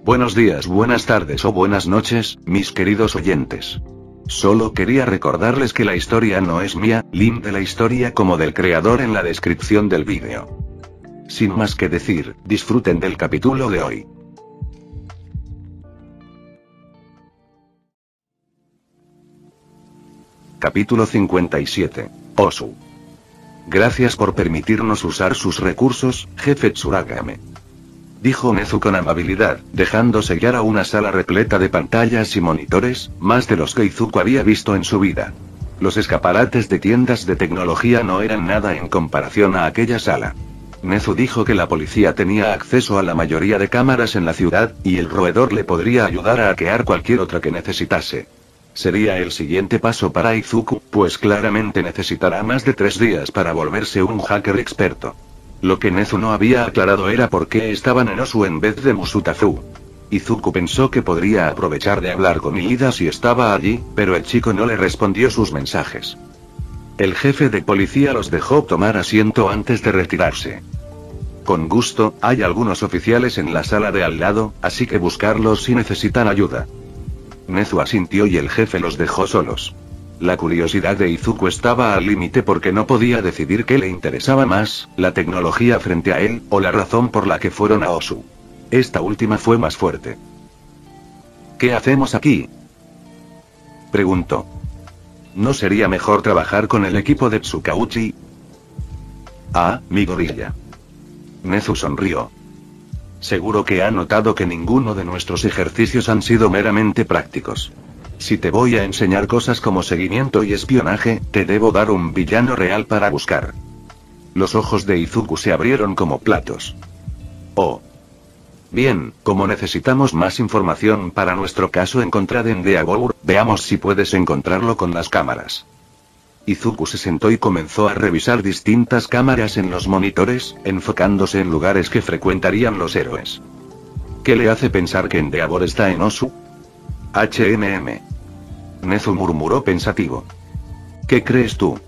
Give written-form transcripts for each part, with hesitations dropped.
Buenos días, buenas tardes o buenas noches, mis queridos oyentes. Solo quería recordarles que la historia no es mía, link de la historia como del creador en la descripción del vídeo. Sin más que decir, disfruten del capítulo de hoy. Capítulo 57. Osu. Gracias por permitirnos usar sus recursos, jefe Tsuragame. Dijo Nezu con amabilidad, dejándose guiar a una sala repleta de pantallas y monitores, más de los que Izuku había visto en su vida. Los escaparates de tiendas de tecnología no eran nada en comparación a aquella sala. Nezu dijo que la policía tenía acceso a la mayoría de cámaras en la ciudad, y el roedor le podría ayudar a hackear cualquier otra que necesitase. Sería el siguiente paso para Izuku, pues claramente necesitará más de 3 días para volverse un hacker experto. Lo que Nezu no había aclarado era por qué estaban en Osu en vez de Musutafu. Izuku pensó que podría aprovechar de hablar con Iida si estaba allí, pero el chico no le respondió sus mensajes. El jefe de policía los dejó tomar asiento antes de retirarse. Con gusto, hay algunos oficiales en la sala de al lado, así que buscarlos si necesitan ayuda. Nezu asintió y el jefe los dejó solos. La curiosidad de Izuku estaba al límite porque no podía decidir qué le interesaba más, la tecnología frente a él, o la razón por la que fueron a Osu. Esta última fue más fuerte. ¿Qué hacemos aquí?, preguntó. ¿No sería mejor trabajar con el equipo de Tsukauchi? Ah, mi gorilla. Nezu sonrió. Seguro que ha notado que ninguno de nuestros ejercicios han sido meramente prácticos. Si te voy a enseñar cosas como seguimiento y espionaje, te debo dar un villano real para buscar. Los ojos de Izuku se abrieron como platos. Oh. Bien, como necesitamos más información para nuestro caso en contra de Endeavor, veamos si puedes encontrarlo con las cámaras. Izuku se sentó y comenzó a revisar distintas cámaras en los monitores, enfocándose en lugares que frecuentarían los héroes. ¿Qué le hace pensar que Endeavor está en Osu? Nezu murmuró pensativo. ¿Qué crees tú?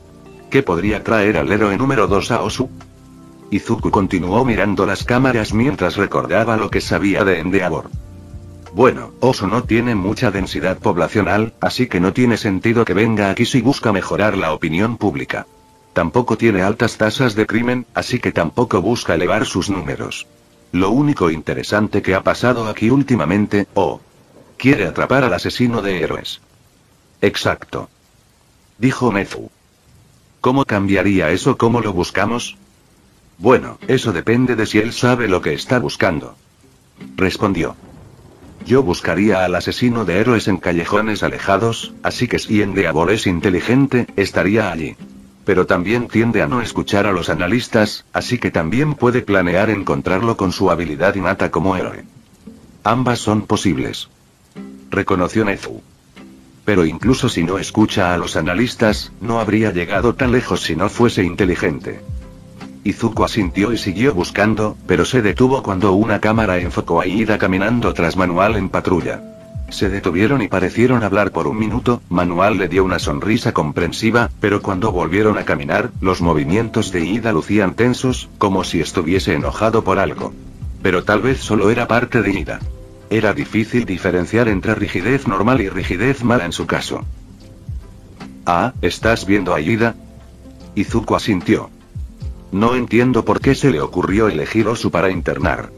¿Qué podría traer al héroe número 2 a Osu? Izuku continuó mirando las cámaras mientras recordaba lo que sabía de Endeavor. Bueno, Osu no tiene mucha densidad poblacional, así que no tiene sentido que venga aquí si busca mejorar la opinión pública. Tampoco tiene altas tasas de crimen, así que tampoco busca elevar sus números. Lo único interesante que ha pasado aquí últimamente, quiere atrapar al asesino de héroes. Exacto. Dijo Nezu. ¿Cómo cambiaría eso? ¿Cómo lo buscamos? Bueno, eso depende de si él sabe lo que está buscando. Respondió. Yo buscaría al asesino de héroes en callejones alejados, así que si Endeavor es inteligente, estaría allí. Pero también tiende a no escuchar a los analistas, así que también puede planear encontrarlo con su habilidad innata como héroe. Ambas son posibles. Reconoció Nezu. Pero incluso si no escucha a los analistas, no habría llegado tan lejos si no fuese inteligente. Izuku asintió y siguió buscando, pero se detuvo cuando una cámara enfocó a Iida caminando tras Manual en patrulla. Se detuvieron y parecieron hablar por un minuto. Manual le dio una sonrisa comprensiva, pero cuando volvieron a caminar, los movimientos de Iida lucían tensos, como si estuviese enojado por algo. Pero tal vez solo era parte de Iida. Era difícil diferenciar entre rigidez normal y rigidez mala en su caso. Ah, ¿estás viendo a Iida? Izuku asintió. No entiendo por qué se le ocurrió elegir Osu para internar.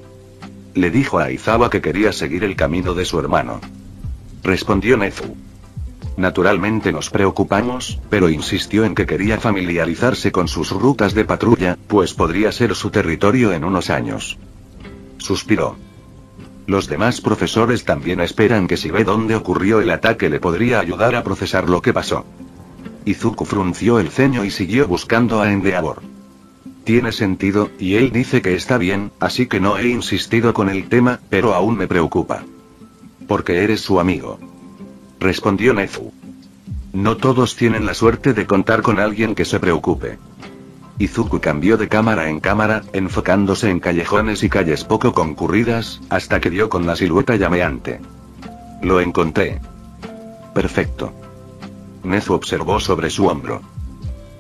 Le dijo a Aizawa que quería seguir el camino de su hermano. Respondió Nezu. Naturalmente nos preocupamos, pero insistió en que quería familiarizarse con sus rutas de patrulla, pues podría ser su territorio en unos años. Suspiró. Los demás profesores también esperan que si ve dónde ocurrió el ataque le podría ayudar a procesar lo que pasó. Izuku frunció el ceño y siguió buscando a Endeavor. Tiene sentido, y él dice que está bien, así que no he insistido con el tema, pero aún me preocupa. Porque eres su amigo. Respondió Nezu. No todos tienen la suerte de contar con alguien que se preocupe. Izuku cambió de cámara en cámara, enfocándose en callejones y calles poco concurridas, hasta que dio con la silueta llameante. Lo encontré. Perfecto. Nezu observó sobre su hombro.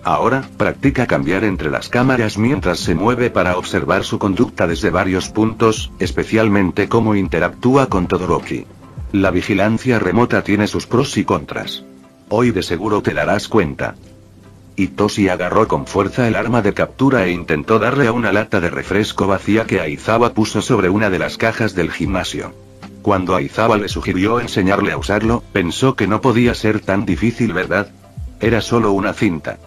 Ahora, practica cambiar entre las cámaras mientras se mueve para observar su conducta desde varios puntos, especialmente cómo interactúa con Todoroki. La vigilancia remota tiene sus pros y contras. Hoy de seguro te darás cuenta. Hitoshi agarró con fuerza el arma de captura e intentó darle a una lata de refresco vacía que Aizawa puso sobre una de las cajas del gimnasio. Cuando Aizawa le sugirió enseñarle a usarlo, pensó que no podía ser tan difícil, ¿verdad? Era solo una cinta.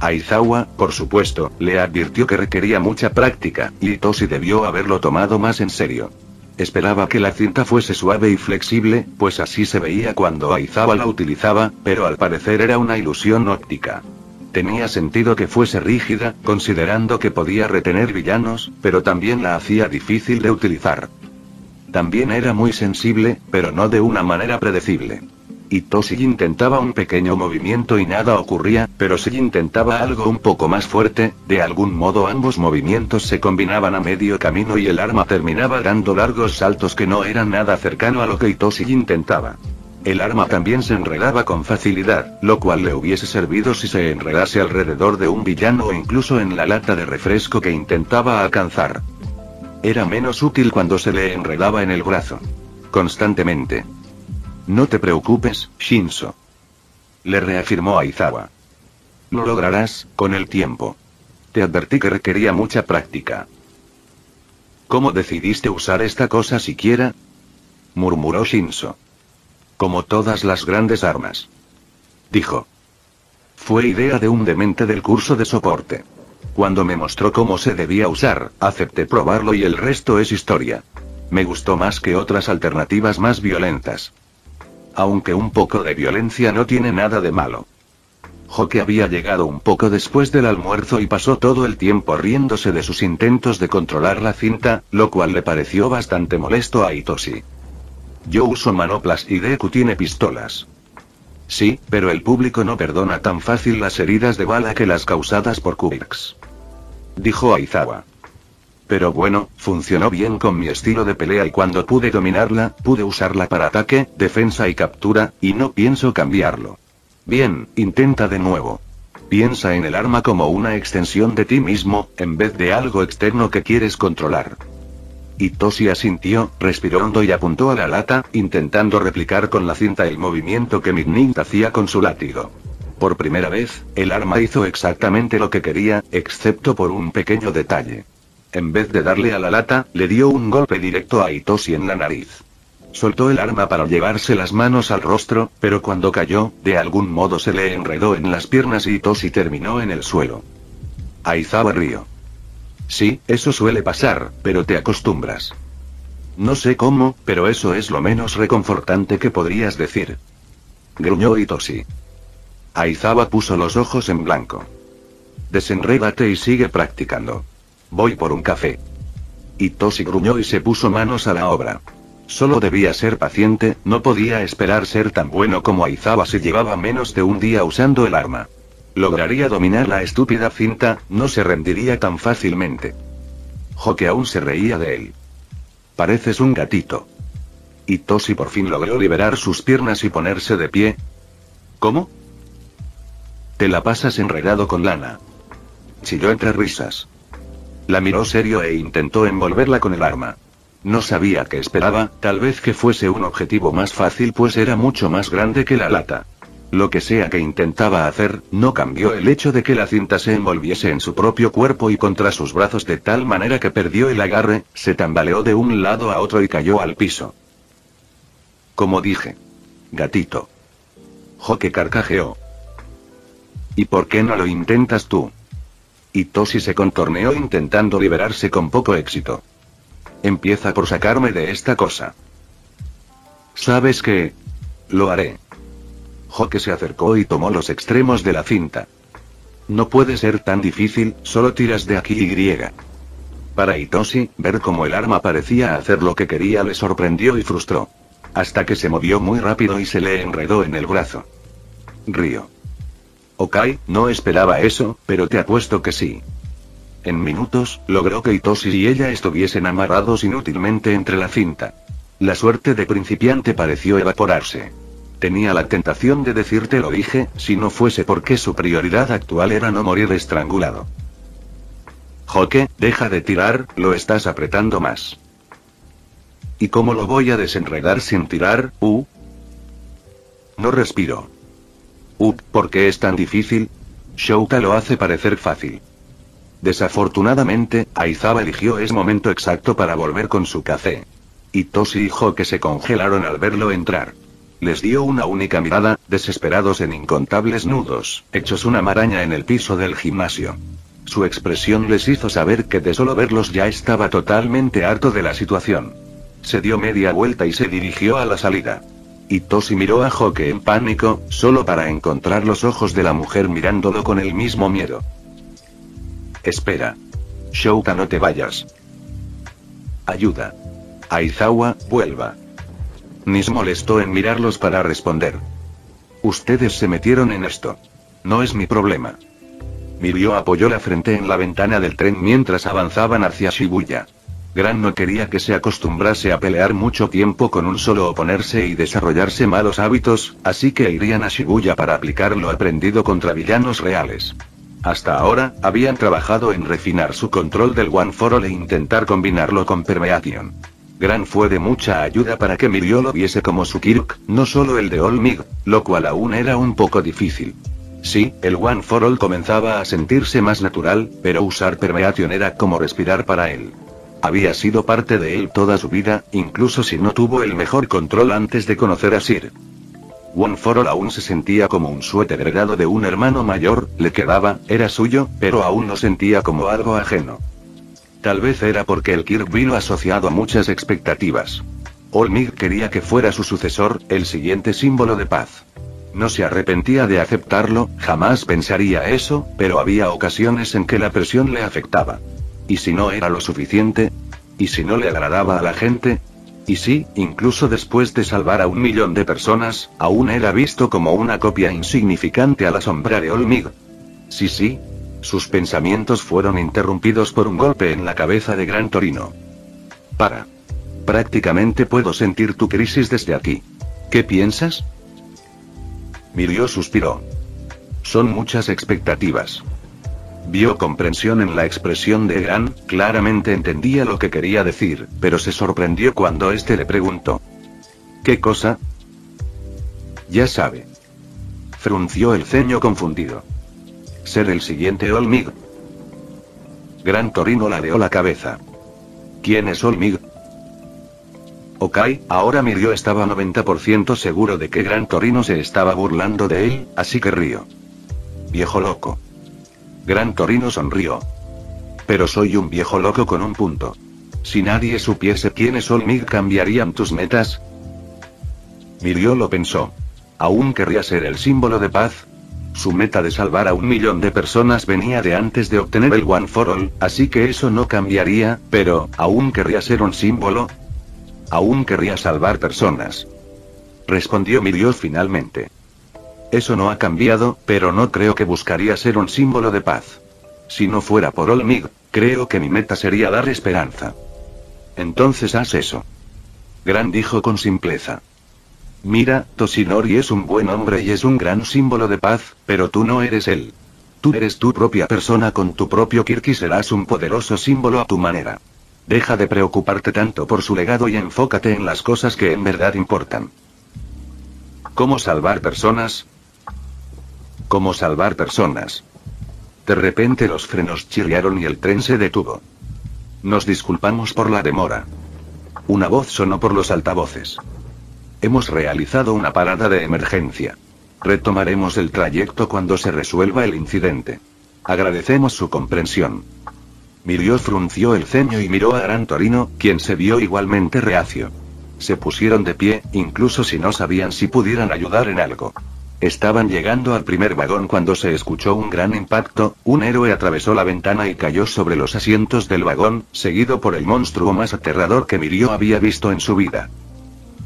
Aizawa, por supuesto, le advirtió que requería mucha práctica, y Hitoshi debió haberlo tomado más en serio. Esperaba que la cinta fuese suave y flexible, pues así se veía cuando Aizawa la utilizaba, pero al parecer era una ilusión óptica. Tenía sentido que fuese rígida, considerando que podía retener villanos, pero también la hacía difícil de utilizar. También era muy sensible, pero no de una manera predecible. Hitoshi intentaba un pequeño movimiento y nada ocurría, pero si intentaba algo un poco más fuerte, de algún modo ambos movimientos se combinaban a medio camino y el arma terminaba dando largos saltos que no eran nada cercano a lo que Hitoshi intentaba. El arma también se enredaba con facilidad, lo cual le hubiese servido si se enredase alrededor de un villano o incluso en la lata de refresco que intentaba alcanzar. Era menos útil cuando se le enredaba en el brazo. Constantemente. No te preocupes, Shinso. Le reafirmó Aizawa. Lo lograrás, con el tiempo. Te advertí que requería mucha práctica. ¿Cómo decidiste usar esta cosa siquiera? Murmuró Shinso. Como todas las grandes armas. Dijo. Fue idea de un demente del curso de soporte. Cuando me mostró cómo se debía usar, acepté probarlo y el resto es historia. Me gustó más que otras alternativas más violentas. Aunque un poco de violencia no tiene nada de malo. Hoke había llegado un poco después del almuerzo y pasó todo el tiempo riéndose de sus intentos de controlar la cinta, lo cual le pareció bastante molesto a Hitoshi. Yo uso manoplas y Deku tiene pistolas. Sí, pero el público no perdona tan fácil las heridas de bala que las causadas por Kubix. Dijo Aizawa. Pero bueno, funcionó bien con mi estilo de pelea y cuando pude dominarla, pude usarla para ataque, defensa y captura, y no pienso cambiarlo. Bien, intenta de nuevo. Piensa en el arma como una extensión de ti mismo, en vez de algo externo que quieres controlar. Hitoshi asintió, respiró hondo y apuntó a la lata, intentando replicar con la cinta el movimiento que Midnight hacía con su látigo. Por primera vez, el arma hizo exactamente lo que quería, excepto por un pequeño detalle. En vez de darle a la lata, le dio un golpe directo a Hitoshi en la nariz. Soltó el arma para llevarse las manos al rostro, pero cuando cayó, de algún modo se le enredó en las piernas y Hitoshi terminó en el suelo. Aizawa rió. Sí, eso suele pasar, pero te acostumbras. No sé cómo, pero eso es lo menos reconfortante que podrías decir. Gruñó Hitoshi. Aizawa puso los ojos en blanco. Desenrédate y sigue practicando. Voy por un café. Hitoshi gruñó y se puso manos a la obra. Solo debía ser paciente, no podía esperar ser tan bueno como Aizawa si llevaba menos de un día usando el arma. Lograría dominar la estúpida cinta, no se rendiría tan fácilmente. Hoke aún se reía de él. Pareces un gatito. Hitoshi por fin logró liberar sus piernas y ponerse de pie. ¿Cómo? Te la pasas enredado con lana. Chilló entre risas. La miró serio e intentó envolverla con el arma. No sabía qué esperaba, tal vez que fuese un objetivo más fácil pues era mucho más grande que la lata. Lo que sea que intentaba hacer, no cambió el hecho de que la cinta se envolviese en su propio cuerpo y contra sus brazos de tal manera que perdió el agarre, se tambaleó de un lado a otro y cayó al piso. Como dije. Gatito. Hoke carcajeó. ¿Y por qué no lo intentas tú? Hitoshi se contorneó intentando liberarse con poco éxito. Empieza por sacarme de esta cosa. ¿Sabes qué? Lo haré. Hoke se acercó y tomó los extremos de la cinta. No puede ser tan difícil, solo tiras de aquí y. Para Hitoshi, ver cómo el arma parecía hacer lo que quería le sorprendió y frustró. Hasta que se movió muy rápido y se le enredó en el brazo. Río. Ok, no esperaba eso, pero te apuesto que sí. En minutos, logró que Hitoshi y ella estuviesen amarrados inútilmente entre la cinta. La suerte de principiante pareció evaporarse. Tenía la tentación de decirte lo dije, si no fuese porque su prioridad actual era no morir estrangulado. Joke, deja de tirar, lo estás apretando más. ¿Y cómo lo voy a desenredar sin tirar? No respiro. ¿Por qué es tan difícil? Shouta lo hace parecer fácil. Desafortunadamente, Aizawa eligió ese momento exacto para volver con su café. Y Toshi y Joke se congelaron al verlo entrar. Les dio una única mirada, desesperados en incontables nudos, hechos una maraña en el piso del gimnasio. Su expresión les hizo saber que de solo verlos ya estaba totalmente harto de la situación. Se dio media vuelta y se dirigió a la salida. Y Toshi miró a Joke en pánico, solo para encontrar los ojos de la mujer mirándolo con el mismo miedo. Espera. Shouta, no te vayas. Ayuda. Aizawa, vuelva. Nis molestó en mirarlos para responder. Ustedes se metieron en esto. No es mi problema. Mirio apoyó la frente en la ventana del tren mientras avanzaban hacia Shibuya. Gran no quería que se acostumbrase a pelear mucho tiempo con un solo oponerse y desarrollarse malos hábitos, así que irían a Shibuya para aplicar lo aprendido contra villanos reales. Hasta ahora, habían trabajado en refinar su control del One for All e intentar combinarlo con Permeation. Gran fue de mucha ayuda para que Mirio lo viese como su Kirk, no solo el de All Might, lo cual aún era un poco difícil. Sí, el One for All comenzaba a sentirse más natural, pero usar Permeation era como respirar para él. Había sido parte de él toda su vida, incluso si no tuvo el mejor control antes de conocer a Sir. One for All aún se sentía como un suéter heredado de un hermano mayor, le quedaba, era suyo, pero aún lo sentía como algo ajeno. Tal vez era porque el Kirk vino asociado a muchas expectativas. All Might quería que fuera su sucesor, el siguiente símbolo de paz. No se arrepentía de aceptarlo, jamás pensaría eso, pero había ocasiones en que la presión le afectaba. ¿Y si no era lo suficiente? ¿Y si no le agradaba a la gente? Y sí, incluso después de salvar a 1 millón de personas, aún era visto como una copia insignificante a la sombra de All Might. Sí. Sus pensamientos fueron interrumpidos por un golpe en la cabeza de Gran Torino. Para. Prácticamente puedo sentir tu crisis desde aquí. ¿Qué piensas? Mirio suspiró. Son muchas expectativas. Vio comprensión en la expresión de Gran, claramente entendía lo que quería decir, pero se sorprendió cuando este le preguntó. ¿Qué cosa? Ya sabe. Frunció el ceño confundido. Ser el siguiente All Might. Gran Torino ladeó la cabeza. ¿Quién es All Might? Ok, ahora Mirio estaba 90% seguro de que Gran Torino se estaba burlando de él, así que rió. Viejo loco. Gran Torino sonrió. Pero soy un viejo loco con un punto. Si nadie supiese quién es All Might, ¿cambiarían tus metas? Mirio lo pensó. ¿Aún querría ser el símbolo de paz? Su meta de salvar a 1 millón de personas venía de antes de obtener el One for All, así que eso no cambiaría, pero, ¿aún querría ser un símbolo? Aún querría salvar personas. Respondió Mirio finalmente. Eso no ha cambiado, pero no creo que buscaría ser un símbolo de paz. Si no fuera por All Might, creo que mi meta sería dar esperanza. Entonces haz eso. Gran dijo con simpleza. Mira, Toshinori es un buen hombre y es un gran símbolo de paz, pero tú no eres él. Tú eres tu propia persona con tu propio Kirk y serás un poderoso símbolo a tu manera. Deja de preocuparte tanto por su legado y enfócate en las cosas que en verdad importan. ¿Cómo salvar personas? ¿Cómo salvar personas? De repente los frenos chirriaron y el tren se detuvo. Nos disculpamos por la demora. Una voz sonó por los altavoces. Hemos realizado una parada de emergencia. Retomaremos el trayecto cuando se resuelva el incidente. Agradecemos su comprensión. Mirio frunció el ceño y miró a Gran Torino, quien se vio igualmente reacio. Se pusieron de pie, incluso si no sabían si pudieran ayudar en algo. Estaban llegando al primer vagón cuando se escuchó un gran impacto, un héroe atravesó la ventana y cayó sobre los asientos del vagón, seguido por el monstruo más aterrador que Mirio había visto en su vida.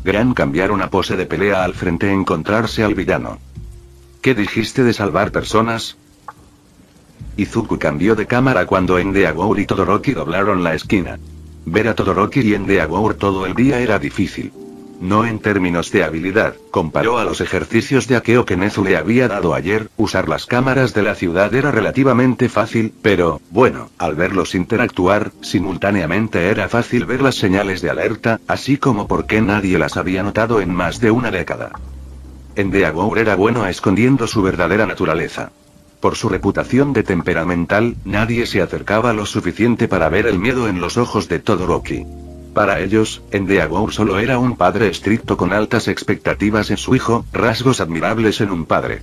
Gran cambiar una pose de pelea al frente e encontrarse al villano. ¿Qué dijiste de salvar personas? Izuku cambió de cámara cuando Endeavor y Todoroki doblaron la esquina. Ver a Todoroki y Endeavor todo el día era difícil. no en términos de habilidad. Comparó a los ejercicios de hackeo que Nezu le había dado ayer. Usar las cámaras de la ciudad era relativamente fácil, pero, bueno, al verlos interactuar, simultáneamente era fácil ver las señales de alerta, así como por qué nadie las había notado en más de una década. Endeavour era bueno a escondiendo su verdadera naturaleza. Por su reputación de temperamental, nadie se acercaba lo suficiente para ver el miedo en los ojos de Todoroki. Para ellos, Endeavour solo era un padre estricto con altas expectativas en su hijo, rasgos admirables en un padre.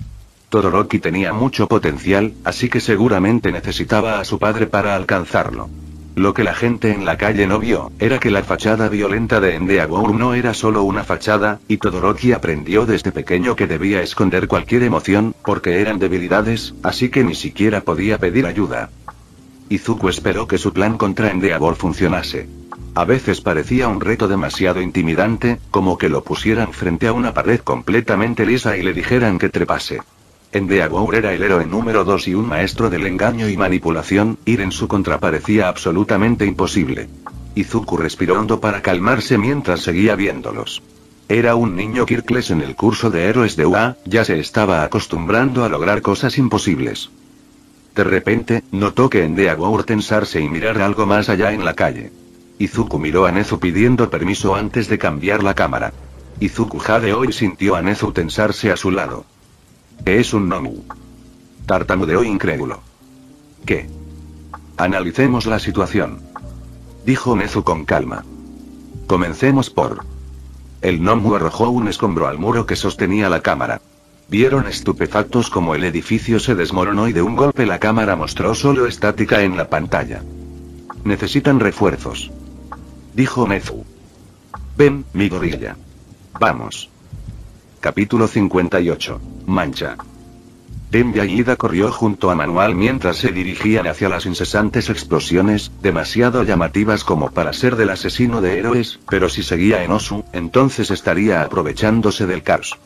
Todoroki tenía mucho potencial, así que seguramente necesitaba a su padre para alcanzarlo. Lo que la gente en la calle no vio, era que la fachada violenta de Endeavour no era solo una fachada, y Todoroki aprendió desde pequeño que debía esconder cualquier emoción, porque eran debilidades, así que ni siquiera podía pedir ayuda. Izuku esperó que su plan contra Endeavour funcionase. A veces parecía un reto demasiado intimidante, como que lo pusieran frente a una pared completamente lisa y le dijeran que trepase. Endeavour era el héroe número 2 y un maestro del engaño y manipulación, ir en su contra parecía absolutamente imposible. Izuku respiró hondo para calmarse mientras seguía viéndolos. Era un niño Kirkles en el curso de héroes de UA, ya se estaba acostumbrando a lograr cosas imposibles. De repente, notó que Endeavour tensarse y mirar algo más allá en la calle. Izuku miró a Nezu pidiendo permiso antes de cambiar la cámara. Izuku jadeó y sintió a Nezu tensarse a su lado. Es un Nomu. Tartamudeó incrédulo. ¿Qué? Analicemos la situación. Dijo Nezu con calma. Comencemos por... El Nomu arrojó un escombro al muro que sostenía la cámara. Vieron estupefactos como el edificio se desmoronó y de un golpe la cámara mostró solo estática en la pantalla. Necesitan refuerzos. Dijo Nezu. Ven, mi gorilla. Vamos. Capítulo 58. Mancha. Tenbia y Ida corrió junto a Manual mientras se dirigían hacia las incesantes explosiones, demasiado llamativas como para ser del asesino de héroes, pero si seguía en Osu, entonces estaría aprovechándose del caos.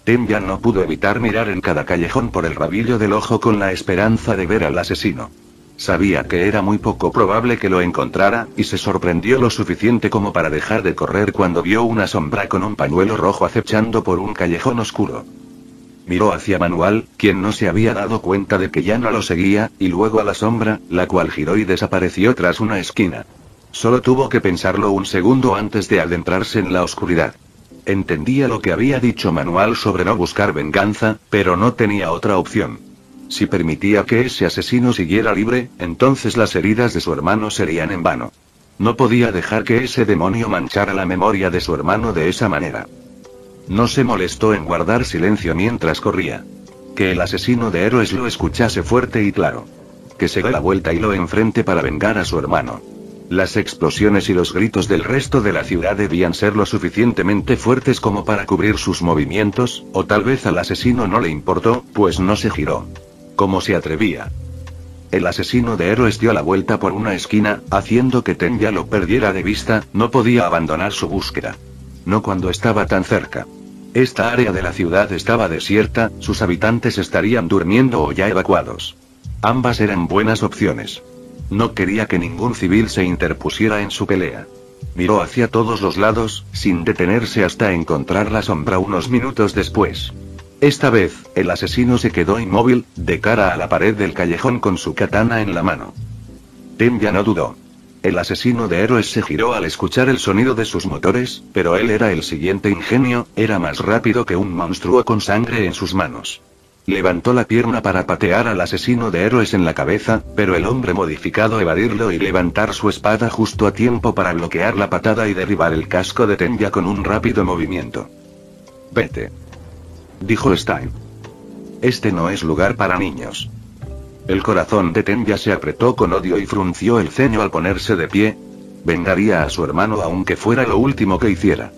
Tenbia no pudo evitar mirar en cada callejón por el rabillo del ojo con la esperanza de ver al asesino. Sabía que era muy poco probable que lo encontrara, y se sorprendió lo suficiente como para dejar de correr cuando vio una sombra con un pañuelo rojo acechando por un callejón oscuro. Miró hacia Manual, quien no se había dado cuenta de que ya no lo seguía, y luego a la sombra, la cual giró y desapareció tras una esquina. Solo tuvo que pensarlo un segundo antes de adentrarse en la oscuridad. Entendía lo que había dicho Manual sobre no buscar venganza, pero no tenía otra opción. Si permitía que ese asesino siguiera libre, entonces las heridas de su hermano serían en vano. No podía dejar que ese demonio manchara la memoria de su hermano de esa manera. No se molestó en guardar silencio mientras corría. Que el asesino de héroes lo escuchase fuerte y claro. Que se dé la vuelta y lo enfrente para vengar a su hermano. Las explosiones y los gritos del resto de la ciudad debían ser lo suficientemente fuertes como para cubrir sus movimientos, o tal vez al asesino no le importó, pues no se giró. ¿Cómo se atrevía? El asesino de héroes dio la vuelta por una esquina, haciendo que Tenbia lo perdiera de vista. No podía abandonar su búsqueda. No cuando estaba tan cerca. Esta área de la ciudad estaba desierta, sus habitantes estarían durmiendo o ya evacuados. Ambas eran buenas opciones. No quería que ningún civil se interpusiera en su pelea. Miró hacia todos los lados, sin detenerse hasta encontrar la sombra unos minutos después. Esta vez, el asesino se quedó inmóvil, de cara a la pared del callejón con su katana en la mano. Tenbia no dudó. El asesino de héroes se giró al escuchar el sonido de sus motores, pero él era el siguiente ingenio, era más rápido que un monstruo con sangre en sus manos. Levantó la pierna para patear al asesino de héroes en la cabeza, pero el hombre modificado evadirlo y levantar su espada justo a tiempo para bloquear la patada y derribar el casco de Tenbia con un rápido movimiento. Vete. Dijo Stein. Este no es lugar para niños. El corazón de Tenbia se apretó con odio y frunció el ceño al ponerse de pie. Vengaría a su hermano aunque fuera lo último que hiciera.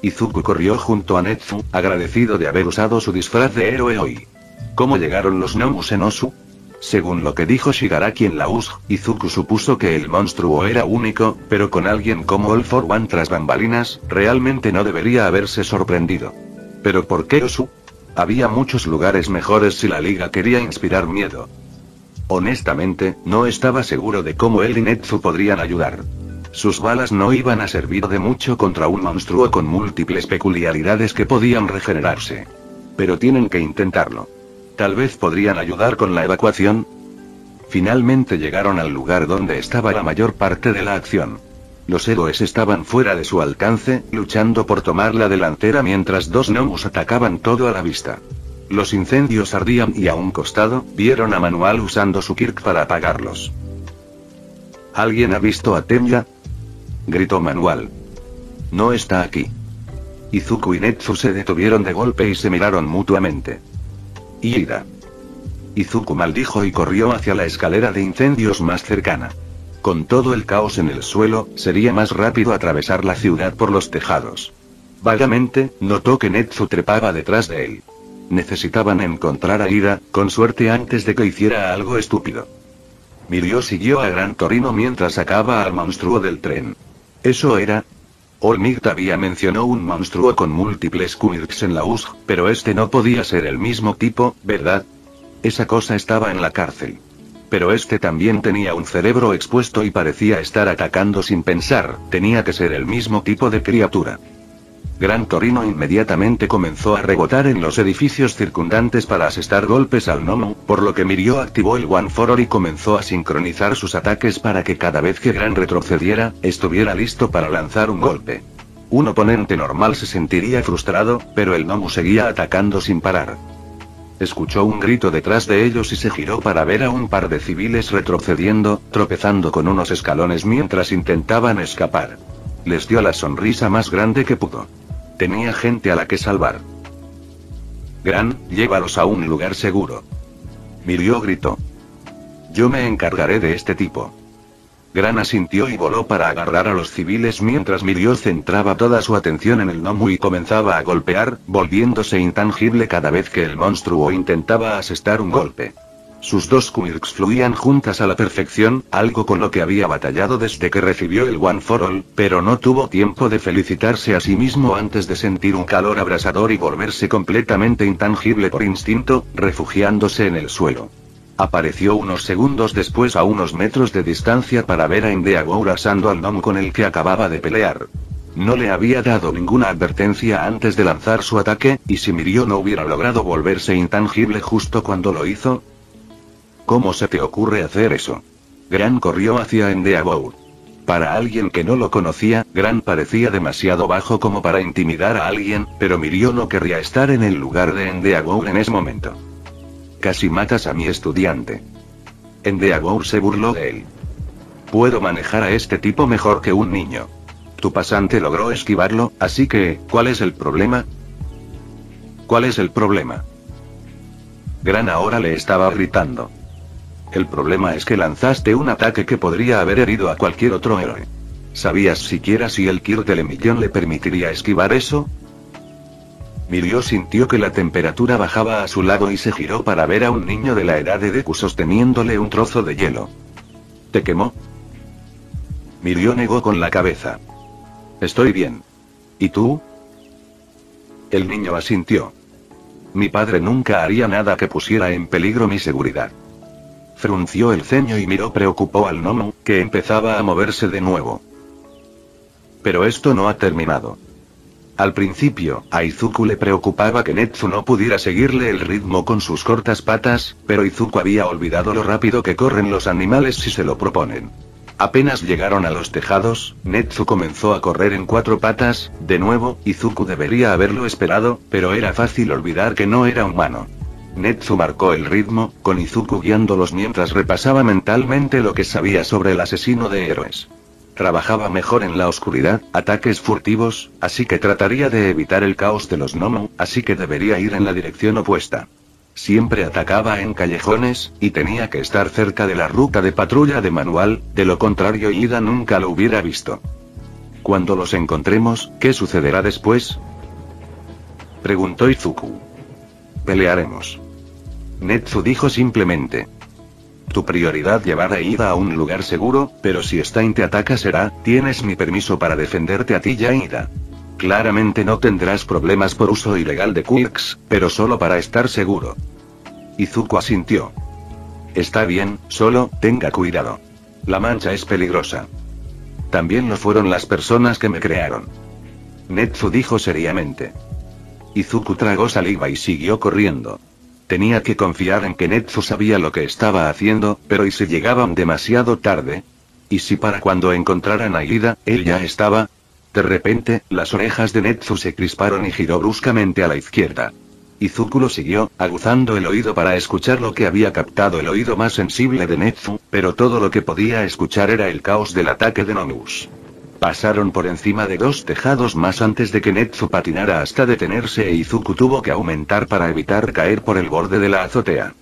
Izuku corrió junto a Nezu, agradecido de haber usado su disfraz de héroe hoy. ¿Cómo llegaron los Nomus en Osu? Según lo que dijo Shigaraki en la USG, Izuku supuso que el monstruo era único, pero con alguien como All for One tras bambalinas, realmente no debería haberse sorprendido. ¿Pero por qué Osu? Había muchos lugares mejores si la liga quería inspirar miedo. Honestamente, no estaba seguro de cómo él y Nezu podrían ayudar. Sus balas no iban a servir de mucho contra un monstruo con múltiples peculiaridades que podían regenerarse. Pero tienen que intentarlo. Tal vez podrían ayudar con la evacuación. Finalmente llegaron al lugar donde estaba la mayor parte de la acción. Los héroes estaban fuera de su alcance, luchando por tomar la delantera mientras dos gnomos atacaban todo a la vista. Los incendios ardían y a un costado, vieron a Manual usando su Kirk para apagarlos. ¿Alguien ha visto a Tenya?, gritó Manual. No está aquí. Izuku y Netsu se detuvieron de golpe y se miraron mutuamente. Ida. Izuku maldijo y corrió hacia la escalera de incendios más cercana. Con todo el caos en el suelo, sería más rápido atravesar la ciudad por los tejados. Vagamente, notó que Netsu trepaba detrás de él. Necesitaban encontrar a Ida, con suerte antes de que hiciera algo estúpido. Mirio siguió a Gran Torino mientras sacaba al monstruo del tren. Eso era... Olmigt había mencionado un monstruo con múltiples quirks en la USG, pero este no podía ser el mismo tipo, ¿verdad? Esa cosa estaba en la cárcel. Pero este también tenía un cerebro expuesto y parecía estar atacando sin pensar, tenía que ser el mismo tipo de criatura. Gran Torino inmediatamente comenzó a rebotar en los edificios circundantes para asestar golpes al gnomo, por lo que Mirio activó el One for All y comenzó a sincronizar sus ataques para que cada vez que Gran retrocediera, estuviera listo para lanzar un golpe. Un oponente normal se sentiría frustrado, pero el gnomo seguía atacando sin parar. Escuchó un grito detrás de ellos y se giró para ver a un par de civiles retrocediendo, tropezando con unos escalones mientras intentaban escapar. Les dio la sonrisa más grande que pudo. Tenía gente a la que salvar. Gran, llévalos a un lugar seguro. Mirio gritó. Yo me encargaré de este tipo. Gran asintió y voló para agarrar a los civiles mientras Mirio centraba toda su atención en el gnomo y comenzaba a golpear, volviéndose intangible cada vez que el monstruo intentaba asestar un golpe. Sus dos quirks fluían juntas a la perfección, algo con lo que había batallado desde que recibió el One for All, pero no tuvo tiempo de felicitarse a sí mismo antes de sentir un calor abrasador y volverse completamente intangible por instinto, refugiándose en el suelo. Apareció unos segundos después a unos metros de distancia para ver a Endeavor asando al gnomo con el que acababa de pelear. No le había dado ninguna advertencia antes de lanzar su ataque, y si Mirio no hubiera logrado volverse intangible justo cuando lo hizo... ¿Cómo se te ocurre hacer eso? Gran corrió hacia Endeavor. Para alguien que no lo conocía, Gran parecía demasiado bajo como para intimidar a alguien, pero Mirio no querría estar en el lugar de Endeavor en ese momento. Casi matas a mi estudiante. Endeavor se burló de él. Puedo manejar a este tipo mejor que un niño. Tu pasante logró esquivarlo, así que, ¿cuál es el problema? ¿Cuál es el problema? Gran ahora le estaba gritando. El problema es que lanzaste un ataque que podría haber herido a cualquier otro héroe. ¿Sabías siquiera si el Kirk del Emillón le permitiría esquivar eso? Mirio sintió que la temperatura bajaba a su lado y se giró para ver a un niño de la edad de Deku sosteniéndole un trozo de hielo. ¿Te quemó? Mirio negó con la cabeza. Estoy bien. ¿Y tú? El niño asintió. Mi padre nunca haría nada que pusiera en peligro mi seguridad. Frunció el ceño y miró preocupado al gnomo, que empezaba a moverse de nuevo. Pero esto no ha terminado. Al principio, a Izuku le preocupaba que Netsu no pudiera seguirle el ritmo con sus cortas patas, pero Izuku había olvidado lo rápido que corren los animales si se lo proponen. Apenas llegaron a los tejados, Netsu comenzó a correr en cuatro patas, de nuevo, Izuku debería haberlo esperado, pero era fácil olvidar que no era humano. Netsu marcó el ritmo, con Izuku guiándolos mientras repasaba mentalmente lo que sabía sobre el asesino de héroes. Trabajaba mejor en la oscuridad, ataques furtivos, así que trataría de evitar el caos de los gnomos, así que debería ir en la dirección opuesta. Siempre atacaba en callejones, y tenía que estar cerca de la ruta de patrulla de Manual, de lo contrario Ida nunca lo hubiera visto. Cuando los encontremos, ¿qué sucederá después? Preguntó Izuku. Pelearemos. Netsu dijo simplemente. Tu prioridad llevar a Ida a un lugar seguro, pero si Stein te ataca será, tienes mi permiso para defenderte a ti y a Ida. Claramente no tendrás problemas por uso ilegal de quirks, pero solo para estar seguro. Izuku asintió. Está bien, solo, tenga cuidado. La mancha es peligrosa. También lo fueron las personas que me crearon. Netsu dijo seriamente. Izuku tragó saliva y siguió corriendo. Tenía que confiar en que Netsu sabía lo que estaba haciendo, pero ¿y si llegaban demasiado tarde? ¿Y si para cuando encontraran a Ida, él ya estaba? De repente, las orejas de Netsu se crisparon y giró bruscamente a la izquierda. Izuku lo siguió, aguzando el oído para escuchar lo que había captado el oído más sensible de Netsu, pero todo lo que podía escuchar era el caos del ataque de Nomus. Pasaron por encima de 2 tejados más antes de que Netsu patinara hasta detenerse e Izuku tuvo que aumentar para evitar caer por el borde de la azotea.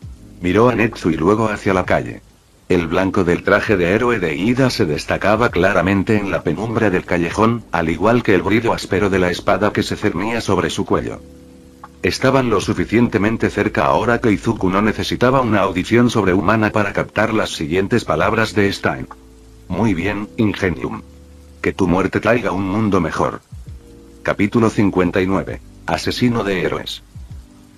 Miró a Netsu y luego hacia la calle. El blanco del traje de héroe de Ida se destacaba claramente en la penumbra del callejón, al igual que el brillo áspero de la espada que se cernía sobre su cuello. Estaban lo suficientemente cerca ahora que Izuku no necesitaba una audición sobrehumana para captar las siguientes palabras de Stein. Muy bien, Ingenium. Que tu muerte traiga un mundo mejor. Capítulo 59. Asesino de héroes.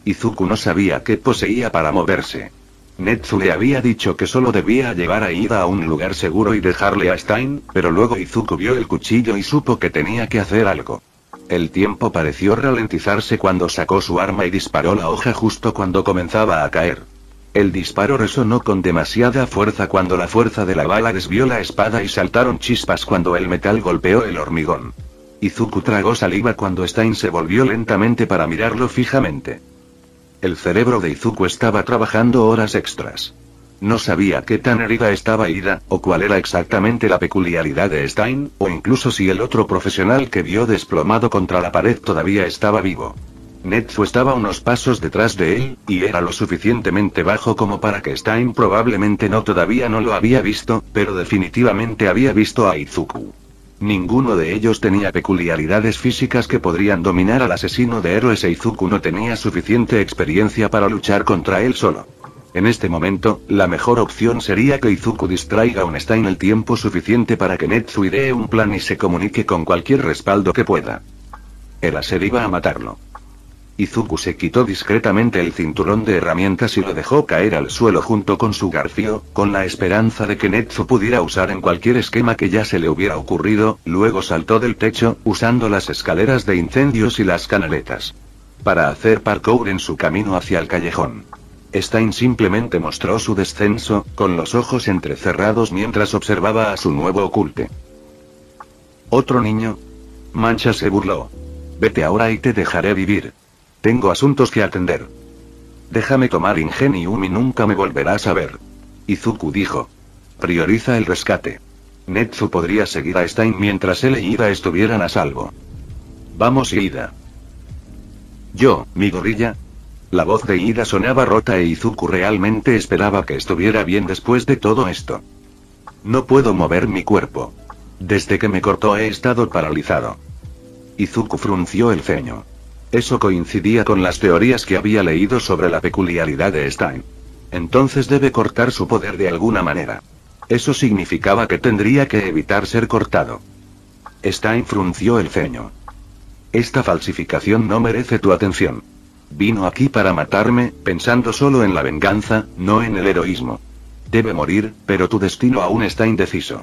Izuku no sabía qué poseía para moverse. Netsu le había dicho que solo debía llevar a Ida a un lugar seguro y dejarle a Stein, pero luego Izuku vio el cuchillo y supo que tenía que hacer algo. El tiempo pareció ralentizarse cuando sacó su arma y disparó la hoja justo cuando comenzaba a caer. El disparo resonó con demasiada fuerza cuando la fuerza de la bala desvió la espada y saltaron chispas cuando el metal golpeó el hormigón. Izuku tragó saliva cuando Stein se volvió lentamente para mirarlo fijamente. El cerebro de Izuku estaba trabajando horas extras. No sabía qué tan herida estaba Ida, o cuál era exactamente la peculiaridad de Stein, o incluso si el otro profesional que vio desplomado contra la pared todavía estaba vivo. Netsu estaba unos pasos detrás de él, y era lo suficientemente bajo como para que Stein probablemente todavía no lo había visto, pero definitivamente había visto a Izuku. Ninguno de ellos tenía peculiaridades físicas que podrían dominar al asesino de héroes e Izuku no tenía suficiente experiencia para luchar contra él solo. En este momento, la mejor opción sería que Izuku distraiga a Stein el tiempo suficiente para que Netsu idee un plan y se comunique con cualquier respaldo que pueda. El láser iba a matarlo. Izuku se quitó discretamente el cinturón de herramientas y lo dejó caer al suelo junto con su garfio, con la esperanza de que Netsu pudiera usar en cualquier esquema que ya se le hubiera ocurrido, luego saltó del techo, usando las escaleras de incendios y las canaletas. Para hacer parkour en su camino hacia el callejón. Stein simplemente mostró su descenso, con los ojos entrecerrados mientras observaba a su nuevo oculte. ¿Otro niño? Mancha se burló. Vete ahora y te dejaré vivir. Tengo asuntos que atender. Déjame tomar Ingenium y nunca me volverás a ver. Izuku dijo. Prioriza el rescate. Netsu podría seguir a Stein mientras él y Ida estuvieran a salvo. Vamos Ida. Yo, mi gorilla. La voz de Ida sonaba rota e Izuku realmente esperaba que estuviera bien después de todo esto. No puedo mover mi cuerpo. Desde que me cortó he estado paralizado. Izuku frunció el ceño. Eso coincidía con las teorías que había leído sobre la peculiaridad de Stein. Entonces debe cortar su poder de alguna manera. Eso significaba que tendría que evitar ser cortado. Stein frunció el ceño. Esta falsificación no merece tu atención. Vino aquí para matarme, pensando solo en la venganza, no en el heroísmo. Debe morir, pero tu destino aún está indeciso.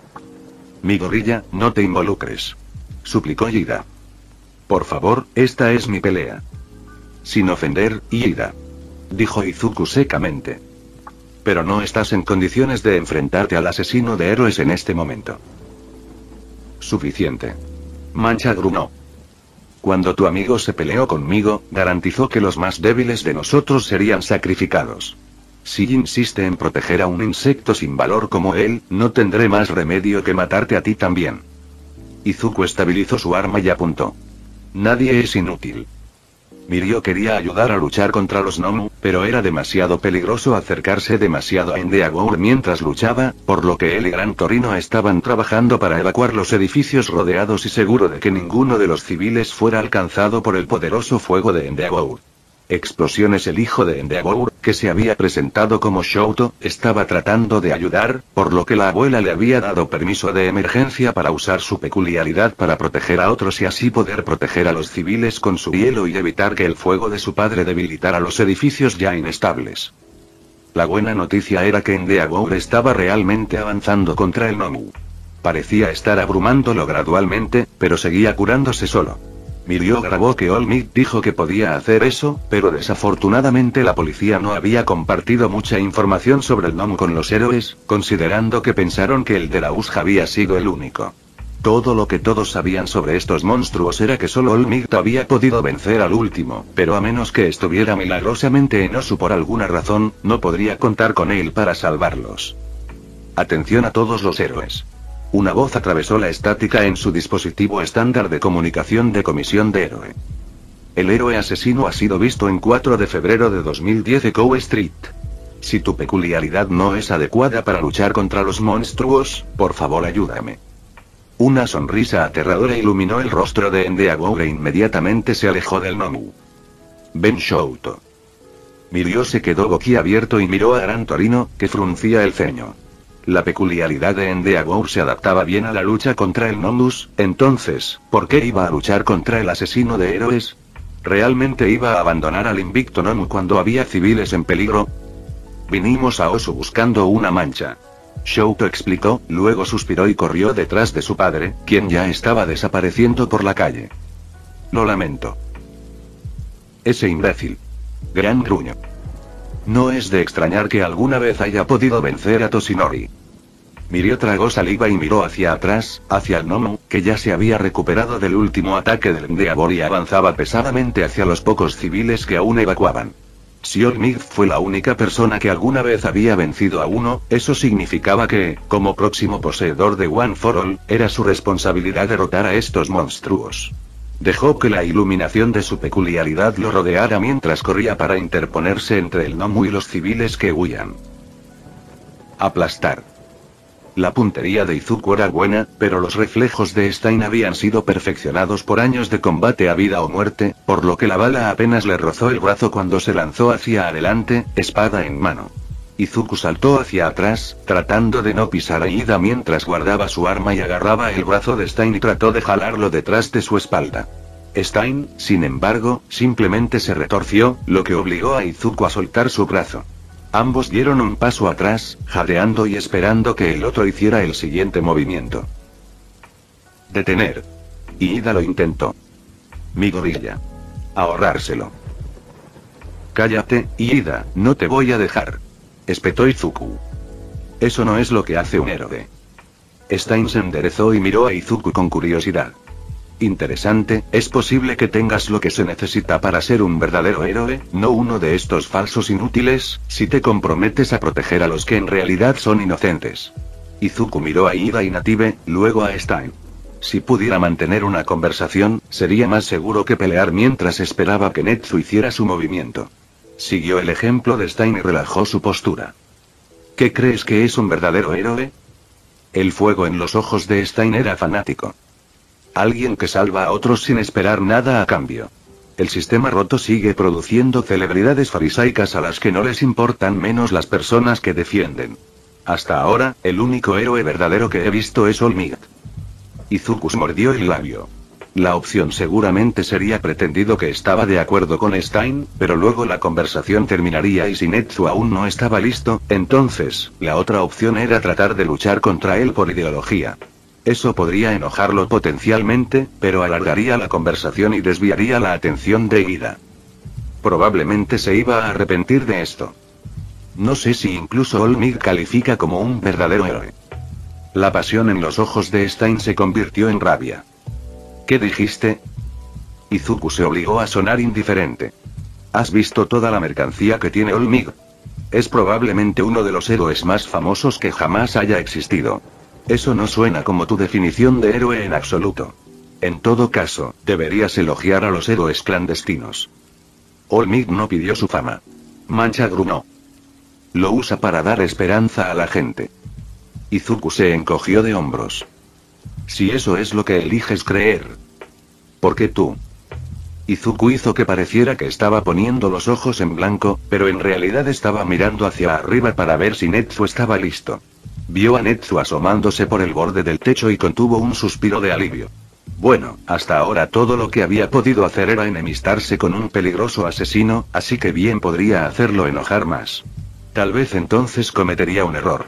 Mi gorilla, no te involucres. Suplicó Ida. Por favor, esta es mi pelea. Sin ofender, Ida. Dijo Izuku secamente. Pero no estás en condiciones de enfrentarte al asesino de héroes en este momento. Suficiente. Mancha gruñó. Cuando tu amigo se peleó conmigo, garantizó que los más débiles de nosotros serían sacrificados. Si insiste en proteger a un insecto sin valor como él, no tendré más remedio que matarte a ti también. Izuku estabilizó su arma y apuntó. Nadie es inútil. Mirio quería ayudar a luchar contra los Nomu, pero era demasiado peligroso acercarse demasiado a Endeavor mientras luchaba, por lo que él y Gran Torino estaban trabajando para evacuar los edificios rodeados y seguro de que ninguno de los civiles fuera alcanzado por el poderoso fuego de Endeavor. Explosiones. El hijo de Endeavor, que se había presentado como Shouto, estaba tratando de ayudar, por lo que la abuela le había dado permiso de emergencia para usar su peculiaridad para proteger a otros y así poder proteger a los civiles con su hielo y evitar que el fuego de su padre debilitara los edificios ya inestables. La buena noticia era que Endeavor estaba realmente avanzando contra el Nomu. Parecía estar abrumándolo gradualmente, pero seguía curándose solo. Mirio grabó que All Might dijo que podía hacer eso, pero desafortunadamente la policía no había compartido mucha información sobre el gnomo con los héroes, considerando que pensaron que el de la USJ había sido el único. Todo lo que todos sabían sobre estos monstruos era que solo All Might había podido vencer al último, pero a menos que estuviera milagrosamente en Osu por alguna razón, no podría contar con él para salvarlos. Atención a todos los héroes. Una voz atravesó la estática en su dispositivo estándar de comunicación de comisión de héroe. El héroe asesino ha sido visto en 4 de febrero de 2010 Echo Street. Si tu peculiaridad no es adecuada para luchar contra los monstruos, por favor ayúdame. Una sonrisa aterradora iluminó el rostro de Endeavor e inmediatamente se alejó del gnomo. Ben Shouto. Mirio se quedó boquiabierto y miró a Gran Torino, que fruncía el ceño. La peculiaridad de Endeavor se adaptaba bien a la lucha contra el Gnomus, entonces, ¿por qué iba a luchar contra el asesino de héroes? ¿Realmente iba a abandonar al invicto Gnomu cuando había civiles en peligro? Vinimos a Osu buscando una mancha. Shouto explicó, luego suspiró y corrió detrás de su padre, quien ya estaba desapareciendo por la calle. Lo lamento. Ese imbécil. Gran gruño. No es de extrañar que alguna vez haya podido vencer a Toshinori. Mirio tragó saliva y miró hacia atrás, hacia el gnomo, que ya se había recuperado del último ataque del Endeavor y avanzaba pesadamente hacia los pocos civiles que aún evacuaban. Si All Might fue la única persona que alguna vez había vencido a uno, eso significaba que, como próximo poseedor de One for All, era su responsabilidad derrotar a estos monstruos. Dejó que la iluminación de su peculiaridad lo rodeara mientras corría para interponerse entre el gnomo y los civiles que huían. Aplastar. La puntería de Izuku era buena, pero los reflejos de Stein habían sido perfeccionados por años de combate a vida o muerte, por lo que la bala apenas le rozó el brazo cuando se lanzó hacia adelante, espada en mano. Izuku saltó hacia atrás, tratando de no pisar a Ida mientras guardaba su arma y agarraba el brazo de Stein y trató de jalarlo detrás de su espalda. Stein, sin embargo, simplemente se retorció, lo que obligó a Izuku a soltar su brazo. Ambos dieron un paso atrás, jadeando y esperando que el otro hiciera el siguiente movimiento. Detener. Ida lo intentó. Mi gorilla. Ahorrárselo. Cállate, Ida, no te voy a dejar. Espetó Izuku. Eso no es lo que hace un héroe. Stein se enderezó y miró a Izuku con curiosidad. Interesante, es posible que tengas lo que se necesita para ser un verdadero héroe, no uno de estos falsos inútiles, si te comprometes a proteger a los que en realidad son inocentes. Izuku miró a Ida y Native, luego a Stein. Si pudiera mantener una conversación, sería más seguro que pelear mientras esperaba que Netsu hiciera su movimiento. Siguió el ejemplo de Stein y relajó su postura. ¿Qué crees que es un verdadero héroe? El fuego en los ojos de Stein era fanático. Alguien que salva a otros sin esperar nada a cambio. El sistema roto sigue produciendo celebridades farisaicas a las que no les importan menos las personas que defienden. Hasta ahora, el único héroe verdadero que he visto es All Might. Izuku mordió el labio. La opción seguramente sería pretendido que estaba de acuerdo con Stein, pero luego la conversación terminaría y si Netsu aún no estaba listo, entonces, la otra opción era tratar de luchar contra él por ideología. Eso podría enojarlo potencialmente, pero alargaría la conversación y desviaría la atención de Ida. Probablemente se iba a arrepentir de esto. No sé si incluso All Might califica como un verdadero héroe. La pasión en los ojos de Stein se convirtió en rabia. ¿Qué dijiste? Izuku se obligó a sonar indiferente. ¿Has visto toda la mercancía que tiene All Might? Es probablemente uno de los héroes más famosos que jamás haya existido. Eso no suena como tu definición de héroe en absoluto. En todo caso, deberías elogiar a los héroes clandestinos. All Might no pidió su fama. Mancha grunó. Lo usa para dar esperanza a la gente. Izuku se encogió de hombros. Si eso es lo que eliges creer. ¿Por qué tú? Izuku hizo que pareciera que estaba poniendo los ojos en blanco, pero en realidad estaba mirando hacia arriba para ver si Netsu estaba listo. Vio a Netsu asomándose por el borde del techo y contuvo un suspiro de alivio. Bueno, hasta ahora todo lo que había podido hacer era enemistarse con un peligroso asesino, así que bien podría hacerlo enojar más. Tal vez entonces cometería un error.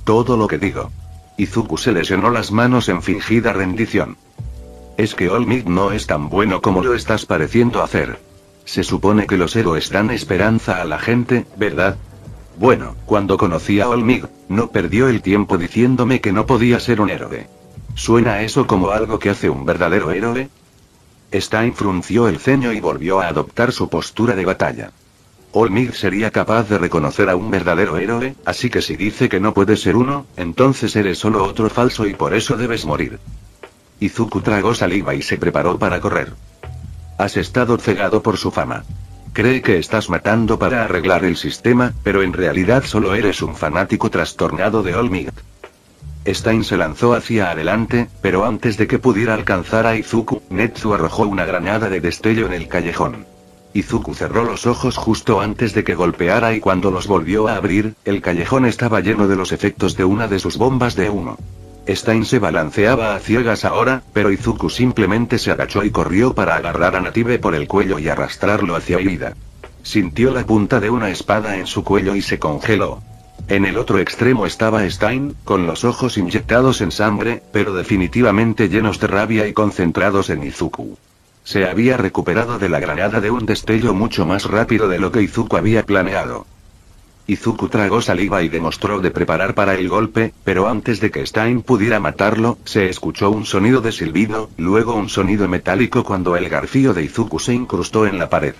Todo lo que digo. Izuku se lesionó las manos en fingida rendición. Es que All Might no es tan bueno como lo estás pareciendo hacer. Se supone que los héroes dan esperanza a la gente, ¿verdad? Bueno, cuando conocí a All Might, no perdió el tiempo diciéndome que no podía ser un héroe. ¿Suena eso como algo que hace un verdadero héroe? Stein frunció el ceño y volvió a adoptar su postura de batalla. All Might sería capaz de reconocer a un verdadero héroe, así que si dice que no puede ser uno, entonces eres solo otro falso y por eso debes morir. Izuku tragó saliva y se preparó para correr. Has estado cegado por su fama. Cree que estás matando para arreglar el sistema, pero en realidad solo eres un fanático trastornado de All Might. Stein se lanzó hacia adelante, pero antes de que pudiera alcanzar a Izuku, Netsu arrojó una granada de destello en el callejón. Izuku cerró los ojos justo antes de que golpeara y cuando los volvió a abrir, el callejón estaba lleno de los efectos de una de sus bombas de humo. Stein se balanceaba a ciegas ahora, pero Izuku simplemente se agachó y corrió para agarrar a Native por el cuello y arrastrarlo hacia Iida. Sintió la punta de una espada en su cuello y se congeló. En el otro extremo estaba Stein, con los ojos inyectados en sangre, pero definitivamente llenos de rabia y concentrados en Izuku. Se había recuperado de la granada de un destello mucho más rápido de lo que Izuku había planeado. Izuku tragó saliva y demostró de preparar para el golpe, pero antes de que Stein pudiera matarlo, se escuchó un sonido de silbido, luego un sonido metálico cuando el garfio de Izuku se incrustó en la pared.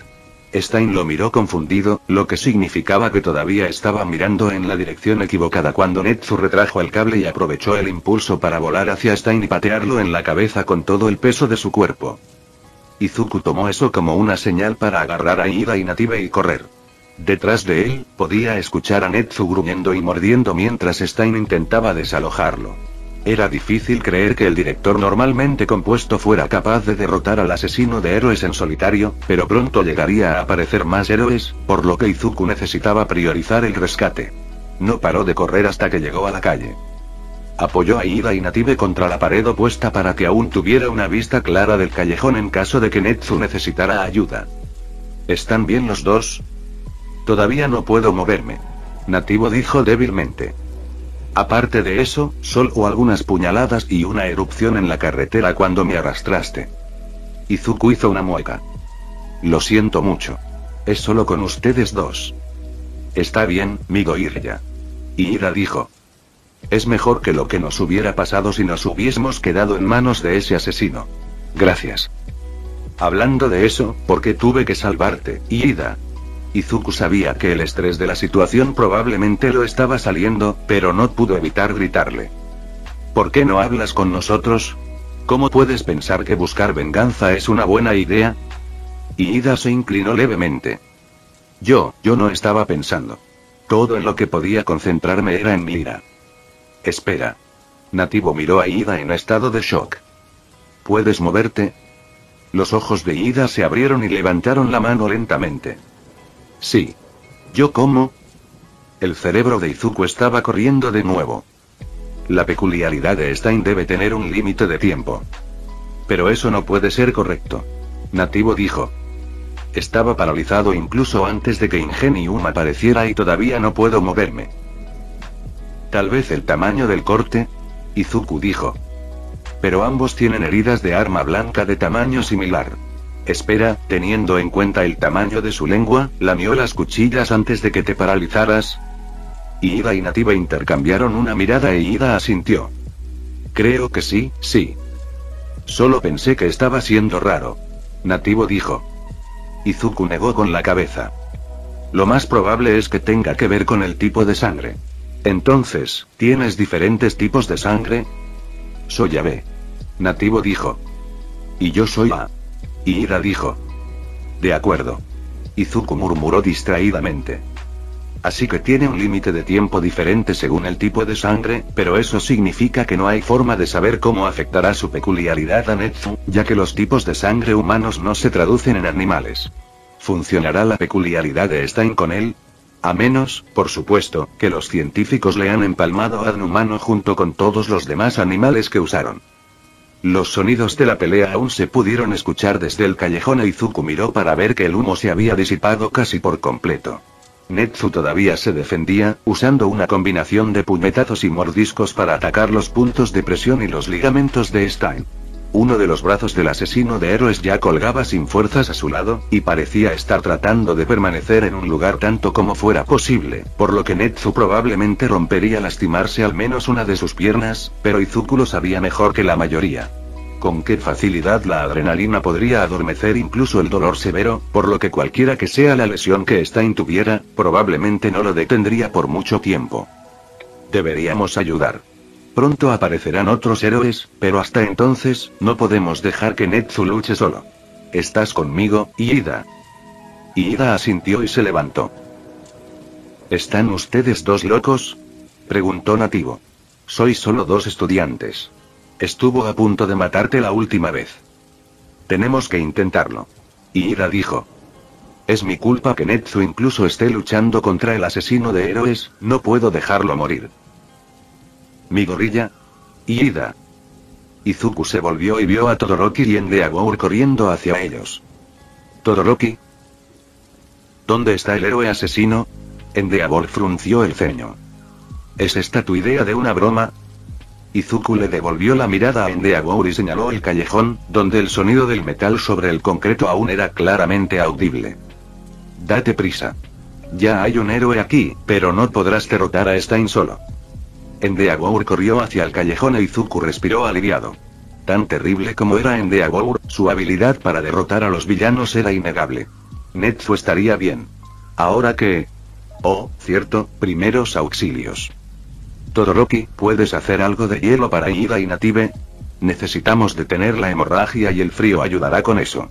Stein lo miró confundido, lo que significaba que todavía estaba mirando en la dirección equivocada cuando Netsu retrajo el cable y aprovechó el impulso para volar hacia Stein y patearlo en la cabeza con todo el peso de su cuerpo. Izuku tomó eso como una señal para agarrar a Iida y Native y correr. Detrás de él, podía escuchar a Netsu gruñendo y mordiendo mientras Stein intentaba desalojarlo. Era difícil creer que el director normalmente compuesto fuera capaz de derrotar al asesino de héroes en solitario, pero pronto llegaría a aparecer más héroes, por lo que Izuku necesitaba priorizar el rescate. No paró de correr hasta que llegó a la calle. Apoyó a Iida y Native contra la pared opuesta para que aún tuviera una vista clara del callejón en caso de que Netsu necesitara ayuda. ¿Están bien los dos? Todavía no puedo moverme. Nativo dijo débilmente. Aparte de eso, solo algunas puñaladas y una erupción en la carretera cuando me arrastraste. Izuku hizo una mueca. Lo siento mucho. Es solo con ustedes dos. Está bien, Midoriya. Iida dijo. Es mejor que lo que nos hubiera pasado si nos hubiésemos quedado en manos de ese asesino. Gracias. Hablando de eso, ¿por qué tuve que salvarte, Iida? Izuku sabía que el estrés de la situación probablemente lo estaba saliendo, pero no pudo evitar gritarle. ¿Por qué no hablas con nosotros? ¿Cómo puedes pensar que buscar venganza es una buena idea? Iida se inclinó levemente. Yo no estaba pensando. Todo en lo que podía concentrarme era en mi ira. Espera. Nativo miró a Iida en estado de shock. ¿Puedes moverte? Los ojos de Iida se abrieron y levantaron la mano lentamente. Sí. ¿Yo cómo? El cerebro de Izuku estaba corriendo de nuevo. La peculiaridad de Stein debe tener un límite de tiempo. Pero eso no puede ser correcto. Nativo dijo. Estaba paralizado incluso antes de que Ingenium apareciera y todavía no puedo moverme. Tal vez el tamaño del corte, Izuku dijo. Pero ambos tienen heridas de arma blanca de tamaño similar. Espera, teniendo en cuenta el tamaño de su lengua, ¿lamió las cuchillas antes de que te paralizaras? Iida y Nativa intercambiaron una mirada e Iida asintió. Creo que sí. Solo pensé que estaba siendo raro. Nativo dijo. Izuku negó con la cabeza. Lo más probable es que tenga que ver con el tipo de sangre. Entonces, ¿tienes diferentes tipos de sangre? Soy AB. Nativo dijo. Y yo soy A. Iida dijo. De acuerdo. Izuku murmuró distraídamente. Así que tiene un límite de tiempo diferente según el tipo de sangre, pero eso significa que no hay forma de saber cómo afectará su peculiaridad a Netsu, ya que los tipos de sangre humanos no se traducen en animales. ¿Funcionará la peculiaridad de Stein con él? A menos, por supuesto, que los científicos le han empalmado a un humano junto con todos los demás animales que usaron. Los sonidos de la pelea aún se pudieron escuchar desde el callejón e Izuku miró para ver que el humo se había disipado casi por completo. Netsu todavía se defendía, usando una combinación de puñetazos y mordiscos para atacar los puntos de presión y los ligamentos de Stein. Uno de los brazos del asesino de héroes ya colgaba sin fuerzas a su lado, y parecía estar tratando de permanecer en un lugar tanto como fuera posible, por lo que Netsu probablemente rompería lastimarse al menos una de sus piernas, pero Izuku lo sabía mejor que la mayoría. Con qué facilidad la adrenalina podría adormecer incluso el dolor severo, por lo que cualquiera que sea la lesión que Stein tuviera, probablemente no lo detendría por mucho tiempo. Deberíamos ayudar. Pronto aparecerán otros héroes, pero hasta entonces, no podemos dejar que Netsu luche solo. ¿Estás conmigo, Iida? Iida asintió y se levantó. ¿Están ustedes dos locos?, preguntó Nativo. Soy solo dos estudiantes. Estuvo a punto de matarte la última vez. Tenemos que intentarlo. Iida dijo. Es mi culpa que Netsu incluso esté luchando contra el asesino de héroes, no puedo dejarlo morir. Mi gorilla. Iida. Izuku se volvió y vio a Todoroki y Endeavor corriendo hacia ellos. ¿Todoroki? ¿Dónde está el héroe asesino? Endeavor frunció el ceño. ¿Es esta tu idea de una broma? Izuku le devolvió la mirada a Endeavor y señaló el callejón, donde el sonido del metal sobre el concreto aún era claramente audible. Date prisa. Ya hay un héroe aquí, pero no podrás derrotar a Stein solo. Endeavor corrió hacia el callejón e Izuku respiró aliviado. Tan terrible como era Endeavor, su habilidad para derrotar a los villanos era innegable. Netsu estaría bien. Ahora que... Oh, cierto, primeros auxilios. Todoroki, ¿puedes hacer algo de hielo para Iida y Native? Necesitamos detener la hemorragia y el frío ayudará con eso.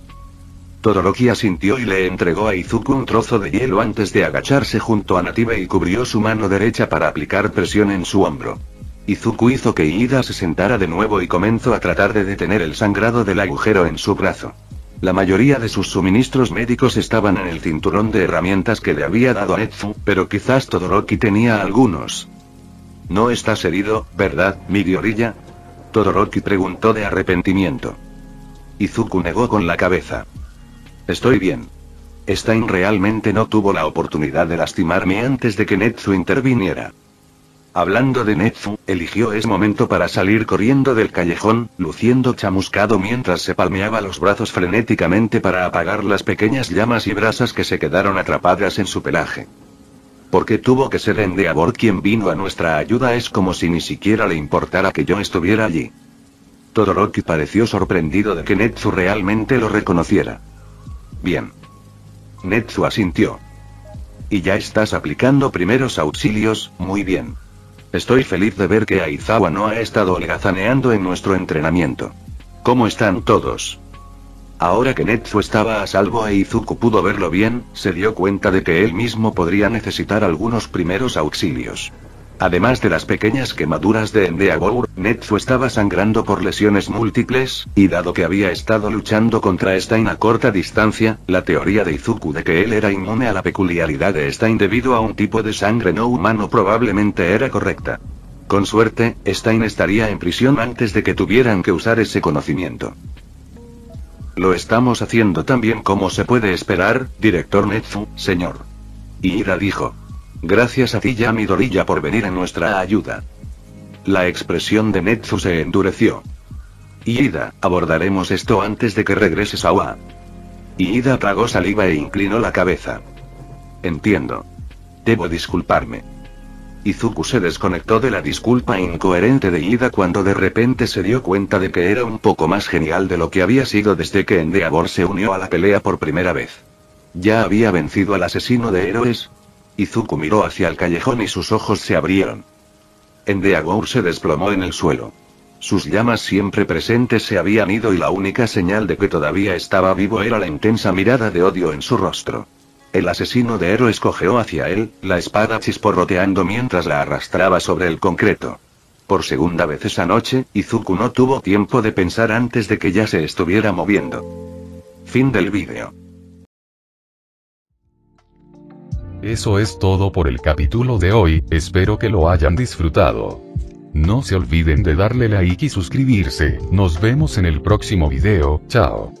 Todoroki asintió y le entregó a Izuku un trozo de hielo antes de agacharse junto a Native y cubrió su mano derecha para aplicar presión en su hombro. Izuku hizo que Iida se sentara de nuevo y comenzó a tratar de detener el sangrado del agujero en su brazo. La mayoría de sus suministros médicos estaban en el cinturón de herramientas que le había dado Netsu, pero quizás Todoroki tenía algunos. No estás herido, ¿verdad, mi gorilla? Todoroki preguntó de arrepentimiento. Izuku negó con la cabeza. Estoy bien. Stein realmente no tuvo la oportunidad de lastimarme antes de que Netsu interviniera. Hablando de Netsu, eligió ese momento para salir corriendo del callejón, luciendo chamuscado mientras se palmeaba los brazos frenéticamente para apagar las pequeñas llamas y brasas que se quedaron atrapadas en su pelaje. ¿Por qué tuvo que ser Endeavor quien vino a nuestra ayuda? Es como si ni siquiera le importara que yo estuviera allí. Todoroki pareció sorprendido de que Netsu realmente lo reconociera. Bien. Netsu asintió. ¿Y ya estás aplicando primeros auxilios? Muy bien. Estoy feliz de ver que Aizawa no ha estado holgazaneando en nuestro entrenamiento. ¿Cómo están todos? Ahora que Netsu estaba a salvo e Izuku pudo verlo bien, se dio cuenta de que él mismo podría necesitar algunos primeros auxilios. Además de las pequeñas quemaduras de Endeavor, Netsu estaba sangrando por lesiones múltiples, y dado que había estado luchando contra Stein a corta distancia, la teoría de Izuku de que él era inmune a la peculiaridad de Stein debido a un tipo de sangre no humano probablemente era correcta. Con suerte, Stein estaría en prisión antes de que tuvieran que usar ese conocimiento. Lo estamos haciendo tan bien como se puede esperar, director Netsu, señor. Iida dijo. Gracias a ti ya Midoriya por venir en nuestra ayuda. La expresión de Netsu se endureció. Iida, abordaremos esto antes de que regreses a Oa. Iida tragó saliva e inclinó la cabeza. Entiendo. Debo disculparme. Izuku se desconectó de la disculpa incoherente de Iida cuando de repente se dio cuenta de que era un poco más genial de lo que había sido desde que Endeavor se unió a la pelea por primera vez. ¿Ya había vencido al asesino de héroes? Izuku miró hacia el callejón y sus ojos se abrieron. Endeavor se desplomó en el suelo. Sus llamas siempre presentes se habían ido y la única señal de que todavía estaba vivo era la intensa mirada de odio en su rostro. El asesino de héroes cojeó hacia él, la espada chisporroteando mientras la arrastraba sobre el concreto. Por segunda vez esa noche, Izuku no tuvo tiempo de pensar antes de que ya se estuviera moviendo. Fin del vídeo. Eso es todo por el capítulo de hoy, espero que lo hayan disfrutado. No se olviden de darle like y suscribirse, nos vemos en el próximo video, chao.